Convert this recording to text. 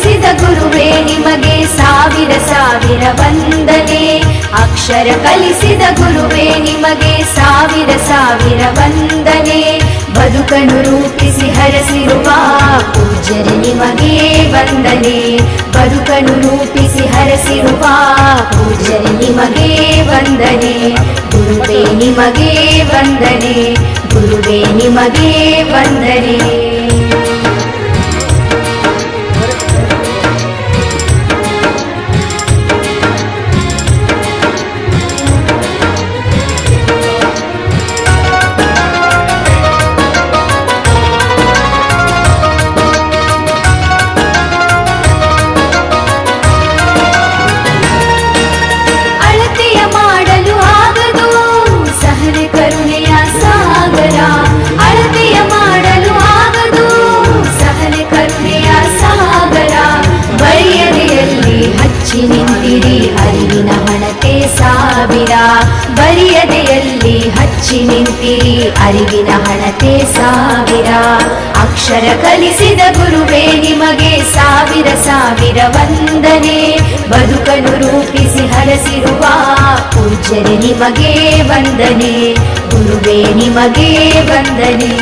ಕಲಿಸಿದ ಗುರುವೇ ನಿಮಗೆ ಸಾವಿರ ಸಾವಿರ ವಂದನೆ. ಅಕ್ಷರ ಕಲಿಸಿದ ಗುರುವೇ ನಿಮಗೆ ಸಾವಿರ ಸಾವಿರ ವಂದನೆ. ಬದುಕನ್ನು ರೂಪಿಸಿ ಹರಸಿರುವ ಪೂಜ್ಯರೇ ನಿಮಗೆ ವಂದನೆ. ಬದುಕನ್ನು ರೂಪಿಸಿ ಹರಸಿರುವ ಪೂಜ್ಯರೇ ನಿಮಗೆ ವಂದನೆ. ಗುರುವೇ ನಿಮಗೆ ವಂದನೆ. ಗುರುವೇ ನಿಮಗೆ ವಂದನೆ. ನಿಂತಿರಿ ಅರಿವಿನ ಹಣತೆ ಸಾವಿರ. ಬರಿಯದೆಯಲ್ಲಿ ಹಚ್ಚಿ ನಿಂತಿರಿ ಅರಿವಿನ ಹಣತೆ ಸಾವಿರ. ಅಕ್ಷರ ಕಲಿಸಿದ ಗುರುವೇ ನಿಮಗೆ ಸಾವಿರ ಸಾವಿರ ವಂದನೆ. ಬದುಕನ್ನು ರೂಪಿಸಿ ಹರಸಿರುವ ಪೂಜ್ಯರೇ ನಿಮಗೆ ವಂದನೆ. ಗುರುವೇ ನಿಮಗೆ ವಂದನೆ.